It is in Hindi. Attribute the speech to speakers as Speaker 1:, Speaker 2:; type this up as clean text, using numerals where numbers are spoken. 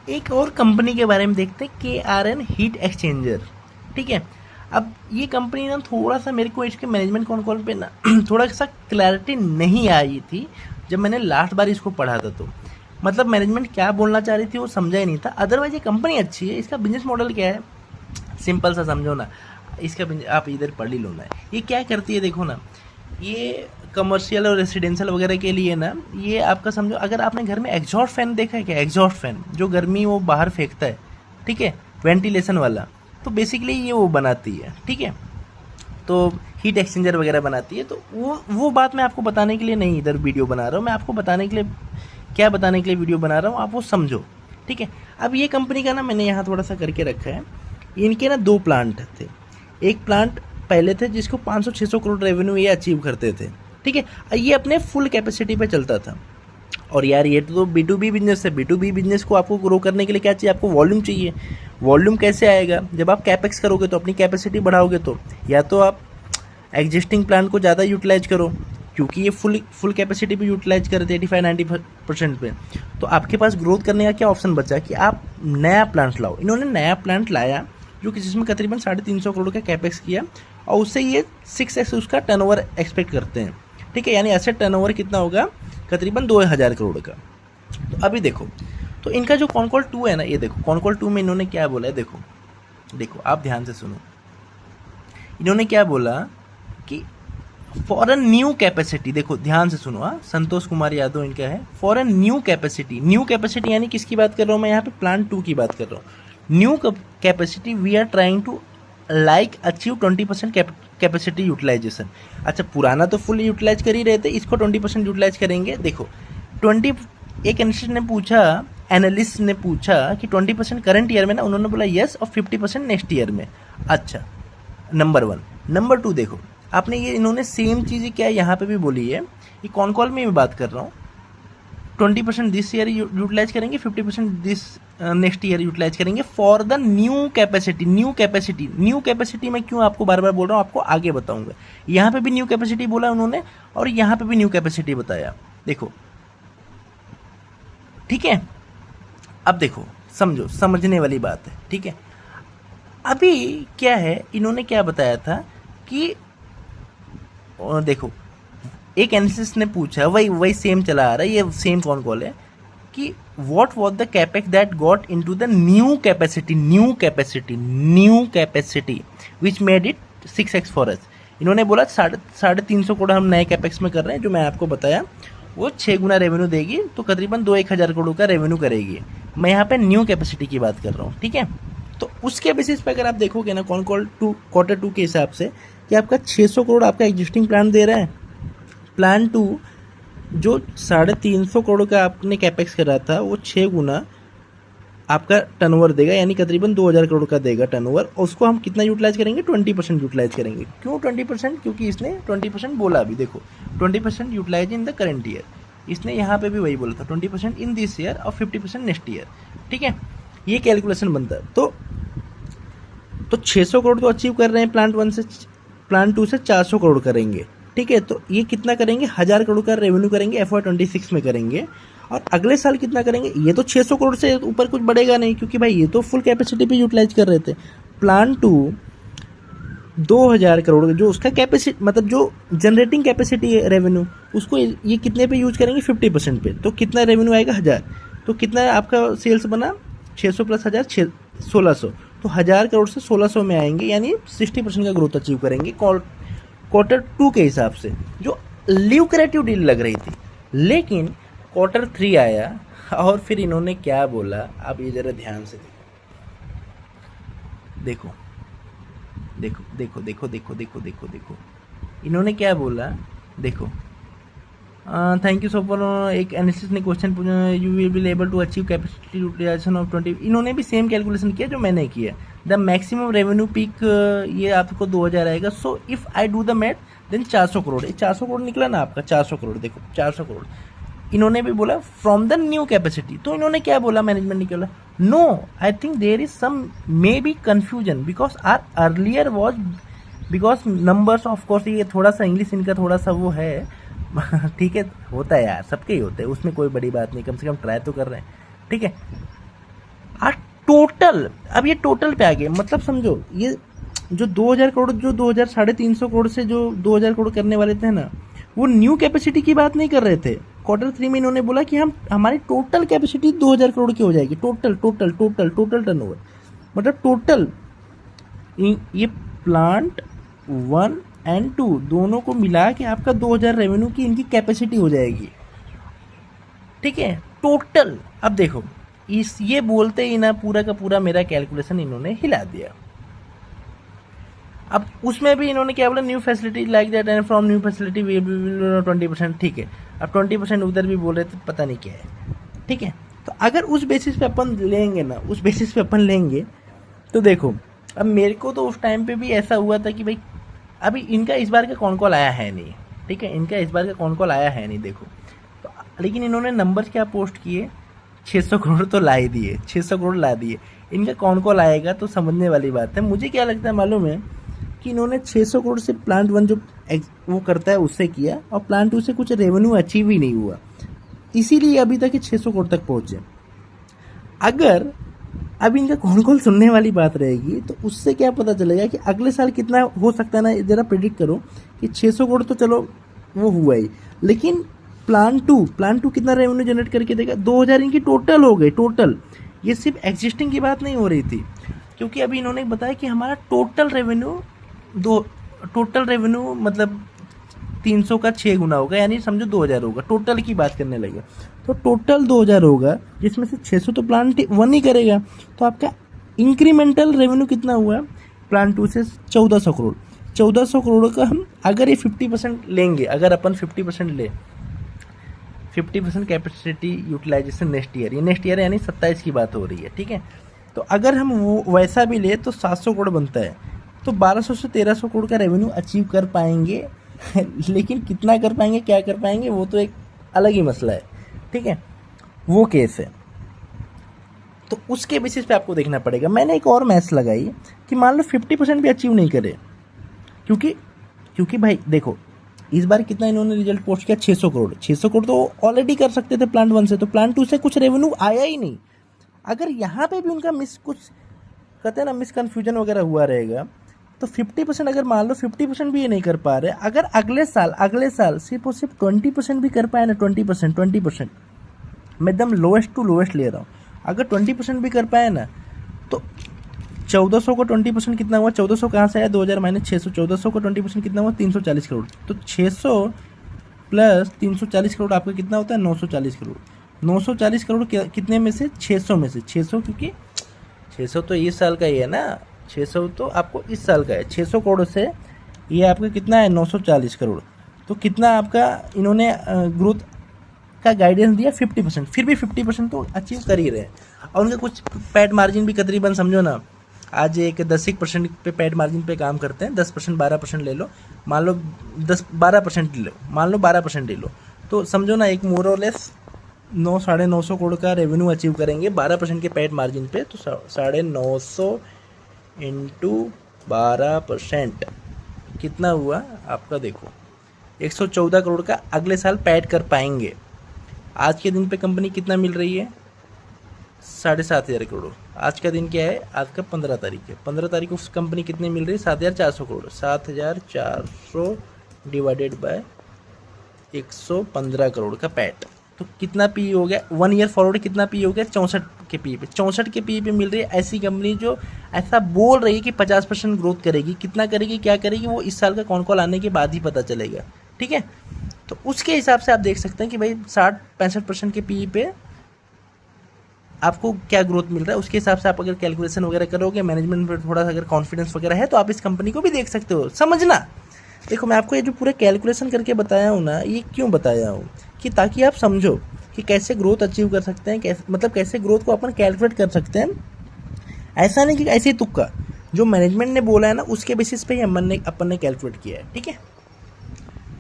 Speaker 1: एक और कंपनी के बारे में देखते हैं, KRN हीट एक्सचेंजर। ठीक है, अब ये कंपनी ना थोड़ा सा मेरे को इसके मैनेजमेंट कॉल पे ना थोड़ा सा क्लैरिटी नहीं आई थी जब मैंने लास्ट बार इसको पढ़ा था। तो मतलब मैनेजमेंट क्या बोलना चाह रही थी वो समझा ही नहीं था। अदरवाइज ये कंपनी अच्छी है। इसका बिजनेस मॉडल क्या है, सिंपल सा समझो ना। इसका आप इधर पढ़ ही लो ना। ये क्या करती है देखो ना, ये कमर्शियल और रेसिडेंशियल वगैरह के लिए ना, ये आपका समझो, अगर आपने घर में एग्जॉस्ट फैन देखा है क्या, एग्जॉस्ट फैन जो गर्मी वो बाहर फेंकता है, ठीक है, वेंटिलेशन वाला, तो बेसिकली ये वो बनाती है। ठीक है, तो हीट एक्सचेंजर वगैरह बनाती है। तो वो बात मैं आपको बताने के लिए नहीं इधर वीडियो बना रहा हूँ, मैं आपको बताने के लिए, क्या बताने के लिए वीडियो बना रहा हूँ, आप वो समझो। ठीक है, अब ये कंपनी का ना मैंने यहाँ थोड़ा सा करके रखा है। इनके ना 2 प्लांट थे। एक प्लांट पहले थे जिसको 500-600 करोड़ रेवेन्यू ये अचीव करते थे। ठीक है, ये अपने फुल कैपेसिटी पे चलता था। और यार ये तो B2B बिजनेस है। B2B बिजनेस को आपको ग्रो करने के लिए क्या चाहिए, आपको वॉल्यूम चाहिए। वॉल्यूम कैसे आएगा, जब आप कैपेक्स करोगे तो अपनी कैपेसिटी बढ़ाओगे। तो या तो आप एग्जिस्टिंग प्लांट को ज़्यादा यूटिलाइज करो, क्योंकि ये फुल कैपेसिटी पे यूटिलाइज कर रहे थे 85-90% पे। तो आपके पास ग्रोथ करने का क्या ऑप्शन बचा कि आप नया प्लांट लाओ। इन्होंने नया प्लांट लाया जो कि जिसमें करीबन 350 करोड़ का कैपेक्स किया, और उससे ये 6x उसका टर्नओवर एक्सपेक्ट करते हैं। ठीक है, यानी एसेट टर्नओवर कितना होगा, करीबन 2000 करोड़ का। तो अभी देखो, तो इनका जो कॉनकॉल 2 है ना, ये देखो कॉनकॉल 2 में इन्होंने क्या बोला है, देखो देखो आप ध्यान से सुनो। इन्होंने क्या बोला कि फॉर अ न्यू कैपेसिटी, देखो ध्यान से सुनो, हाँ, संतोष कुमार यादव इनका है। For a new capacity, new capacity यानी किसकी बात कर रहा हूँ मैं यहाँ पे, प्लांट 2 की बात कर रहा हूँ। New capacity we are trying to like achieve 20% capacity utilization. अच्छा, पुराना तो फुल यूटिलाइज कर ही रहे थे, इसको 20% यूटिलाइज करेंगे। देखो 20, एक एनालिस्ट ने पूछा कि 20% करंट ईयर में ना, उन्होंने बोला यस, और 50% नेक्स्ट ईयर में। अच्छा, नंबर 1। नंबर 2 देखो, आपने ये इन्होंने सेम चीज़ क्या यहाँ पे भी बोली है, ये कॉन कॉल में मैं बात कर रहा हूँ। 20% दिस ईयर यूटिलाइज करेंगे, 50% दिस नेक्स्ट ईयर यूटिलाइज करेंगे for the new capacity. New capacity मैं क्यों आपको बार बार बोल रहा हूँ, आपको आगे बताऊंगा। यहाँ पे भी न्यू कैपेसिटी बोला उन्होंने, और यहाँ पे भी न्यू कैपेसिटी बताया। देखो, ठीक है, अब देखो समझो, समझने वाली बात है। ठीक है, अभी क्या है, इन्होंने क्या बताया था कि देखो, एक एनालिस्ट ने पूछा, वही सेम चला आ रहा है, ये सेम कौन कॉल है, कि what was the capex that got into the new capacity which made it 6x for us. इन्होंने बोला 350 करोड़ हम नए कैपेक्स में कर रहे हैं, जो मैं आपको बताया वो 6 गुना रेवेन्यू देगी, तो करीबन 2-1 हज़ार करोड़ का रेवेन्यू करेगी। मैं यहाँ पे न्यू कैपेसिटी की बात कर रहा हूँ। ठीक है, तो उसके बेसिस पे अगर आप देखोगे ना, क्वार्टर 2 के हिसाब से, कि आपका 600 करोड़ आपका एग्जिस्टिंग प्लान दे रहा है। प्लान 2 जो 350 करोड़ का आपने कैपेक्स करा था, वो 6 गुना आपका टर्नओवर देगा, यानी करीबन 2000 करोड़ का देगा टर्नओवर। और उसको हम कितना यूटिलाइज करेंगे, 20% यूटिलाइज करेंगे। क्यों 20%, क्योंकि इसने 20% बोला। अभी देखो 20% utilize in the current year, इसने यहाँ पे भी वही बोला था, 20% इन दिस ईयर और 50% नेक्स्ट ईयर। ठीक है, ये कैलकुलेशन बनता है। तो 600 करोड़ तो अचीव कर रहे हैं प्लांट 1 से, प्लांट 2 से 400 करोड़ करेंगे। ठीक है, तो ये कितना करेंगे, 1000 करोड़ का रेवेन्यू करेंगे, FY26 में करेंगे। और अगले साल कितना करेंगे, ये तो 600 करोड़ से ऊपर कुछ बढ़ेगा नहीं, क्योंकि भाई ये तो फुल कैपेसिटी पे यूटिलाइज कर रहे थे। प्लान 2 2000 करोड़ जो उसका कैपेसिटी, मतलब जो जनरेटिंग कैपेसिटी है रेवेन्यू, उसको ये कितने पे यूज करेंगे, 50% पे। तो कितना रेवेन्यू आएगा, 1000। तो कितना आपका सेल्स बना, 600 प्लस 1000, 1600। तो 1000 करोड़ से 1600 में आएंगे, यानी 60% का ग्रोथ अचीव करेंगे क्वार्टर 2 के हिसाब से, जो ल्यूक्रेटिव डील लग रही थी। लेकिन क्वार्टर 3 आया, और फिर इन्होंने क्या बोला, आप ये जरा ध्यान से देखो देखो देखो देखो देखो देखो देखो देखो इन्होंने क्या बोला, देखो। थैंक यू सो फॉर, एक एनालिस्ट ने क्वेश्चन पूछा, you will be able to achieve capacity utilization of 20। इन्होंने भी सेम कैलकुलेशन किया जो मैंने किया। द मैक्सिमम रेवेन्यू पीक ये आपको 2000 आएगा। So if I do the math then 400 crore, 400 crore निकला ना आपका, 400 करोड़। देखो 400 करोड़ इन्होंने भी बोला फ्रॉम द न्यू कैपेसिटी। तो इन्होंने क्या बोला, मैनेजमेंट ने क्या बोला, no I think there is some may be confusion because our earlier was, because numbers of course, ये थोड़ा सा इंग्लिश इनका थोड़ा सा वो है ठीक है, होता है यार, सबके ही होते हैं, उसमें कोई बड़ी बात नहीं, कम से कम ट्राई तो कर रहे हैं। ठीक है, आज टोटल, अब ये टोटल पे आ गए, मतलब समझो ये जो 2000 करोड़, जो 2000 350 करोड़ से जो 2000 करोड़ करने वाले थे ना, वो न्यू कैपेसिटी की बात नहीं कर रहे थे। Q3 में इन्होंने बोला कि हम हमारी टोटल कैपेसिटी 2000 करोड़ की हो जाएगी, total total total total turnover, मतलब टोटल ये प्लांट 1 एंड 2 दोनों को मिला के आपका 2000 रेवेन्यू की इनकी कैपेसिटी हो जाएगी, ठीक है, टोटल। अब देखो इस ये बोलते ही ना पूरा का पूरा मेरा कैलकुलेशन इन्होंने हिला दिया। अब उसमें भी इन्होंने क्या बोला, new facility like that and from new facility we will 20%, ठीक है। अब 20% उधर भी बोल रहे थे, पता नहीं क्या है, ठीक है। तो अगर उस बेसिस पे अपन लेंगे ना, उस बेसिस पे अपन लेंगे तो देखो, अब मेरे को तो उस टाइम पे भी ऐसा हुआ था कि भाई अभी इनका इस बार का कौन कॉल आया है नहीं, ठीक है, इनका इस बार का कौन कॉल आया है नहीं, देखो तो, लेकिन इन्होंने नंबर क्या पोस्ट किए, 600 करोड़ तो ला ही दिए, 600 करोड़ ला दिए। इनका कौन कॉल आएगा तो समझने वाली बात है। मुझे क्या लगता है मालूम है कि इन्होंने 600 करोड़ से प्लांट 1 जो वो करता है उससे किया, और प्लांट 2 से कुछ रेवेन्यू अचीव ही नहीं हुआ, इसीलिए अभी तक 600 करोड़ तक पहुंचे। अगर अब इनका कौन कॉल सुनने वाली बात रहेगी तो उससे क्या पता चलेगा कि अगले साल कितना हो सकता है ना, जरा प्रिडिक्ट करो कि 600 करोड़ तो चलो वो हुआ ही, लेकिन प्लांट टू कितना रेवेन्यू जनरेट करके देगा, 2000 इनकी टोटल हो गई, टोटल। ये सिर्फ एग्जिस्टिंग की बात नहीं हो रही थी, क्योंकि अभी इन्होंने बताया कि हमारा टोटल रेवेन्यू मतलब 300 का 6 गुना होगा, यानी समझो 2000 होगा, टोटल की बात करने लगे तो टोटल 2000 होगा, जिसमें से 600 तो प्लांट 1 ही करेगा। तो आपका इंक्रीमेंटल रेवेन्यू कितना हुआ प्लांट 2 से, 1400 करोड़। 1400 करोड़ का हम अगर ये 50% लेंगे, अगर अपन 50% ले, 50% कैपेसिटी यूटिलाइजेशन नेक्स्ट ईयर, ये नेक्स्ट ईयर यानी 27 की बात हो रही है, ठीक है। तो अगर हम वो वैसा भी ले तो 700 करोड़ बनता है, तो 1200 से 1300 करोड़ का रेवेन्यू अचीव कर पाएंगे लेकिन कितना कर पाएंगे, क्या कर पाएंगे, वो तो एक अलग ही मसला है, ठीक है, वो केस है। तो उसके बेसिस पे आपको देखना पड़ेगा। मैंने एक और मैथ्स लगाई कि मान लो 50% भी अचीव नहीं करे, क्योंकि भाई देखो इस बार कितना इन्होंने रिजल्ट पोस्ट किया, 600 करोड़। 600 करोड़ तो ऑलरेडी कर सकते थे प्लांट 1 से, तो प्लांट 2 से कुछ रेवेन्यू आया ही नहीं। अगर यहाँ पे भी उनका कुछ कहते हैं ना मिसकन्फ्यूजन वगैरह हुआ रहेगा, तो 50% अगर मान लो 50% भी ये नहीं कर पा रहे, अगर अगले साल सिर्फ और सिर्फ 20% भी कर पाए ना, 20%, मैं एकदम लोएस्ट टू लोएस्ट ले रहा हूँ, अगर 20% भी कर पाए ना, तो 1400 को 20% कितना हुआ, 1400 कहाँ से आया, 2000 माइनस 600, 1400 को 20% कितना हुआ, 340 करोड़। तो 600 प्लस 340 करोड़ आपका कितना होता है, 940 करोड़। 940 करोड़ कितने में से, 600 में से, 600 क्योंकि 600 तो इस साल का ही है ना, 600 तो आपको इस साल का है, 600 करोड़ से ये आपका कितना है, 940 करोड़। तो कितना आपका इन्होंने ग्रोथ का गाइडेंस दिया, 50%, फिर भी 50% तो अचीव कर ही रहे हैं। और उनका कुछ पैट मार्जिन भी तकरीबन समझो ना, आज एक 10% पे पैट मार्जिन पे काम करते हैं, 10% 12% ले लो, मान लो 12% ले लो, मान लो 12% ले लो, तो समझो ना एक मोर और लेस 900-950 करोड़ का रेवेन्यू अचीव करेंगे 12% के पैट मार्जिन पे, तो 950 इंटू 12% कितना हुआ आपका, देखो 114 करोड़ का अगले साल पैट कर पाएंगे। आज के दिन पे कंपनी कितना मिल रही है, 7500 करोड़। आज का दिन क्या है, आज का 15 तारीख है, 15 तारीख को कंपनी कितनी मिल रही है, 7400 करोड़। 7400 डिवाइडेड बाय 115 करोड़ का पैट, तो कितना पी हो गया, 1 ईयर फॉरवर्ड कितना पी हो गया, 64 के पी पे, 64 के पी पे मिल रही है। ऐसी कंपनी जो ऐसा बोल रही है कि 50% ग्रोथ करेगी, कितना करेगी, क्या करेगी, वो इस साल का कौन कॉल आने के बाद ही पता चलेगा, ठीक है। तो उसके हिसाब से आप देख सकते हैं कि भाई 60-65% के पी पे आपको क्या ग्रोथ मिल रहा है, उसके हिसाब से आप अगर कैलकुलेशन वगैरह करोगे, मैनेजमेंट पर थोड़ा सा अगर कॉन्फिडेंस वगैरह है, तो आप इस कंपनी को भी देख सकते हो। समझना, देखो मैं आपको ये जो पूरा कैलकुलेशन करके बताया हूँ ना, ये क्यों बताया हूँ कि ताकि आप समझो कि कैसे ग्रोथ अचीव कर सकते हैं, कैसे मतलब कैसे ग्रोथ को अपन कैलकुलेट कर सकते हैं। ऐसा नहीं कि ऐसे ही तुक्का, जो मैनेजमेंट ने बोला है ना उसके बेसिस पे ही अपन ने कैलकुलेट किया है, ठीक है।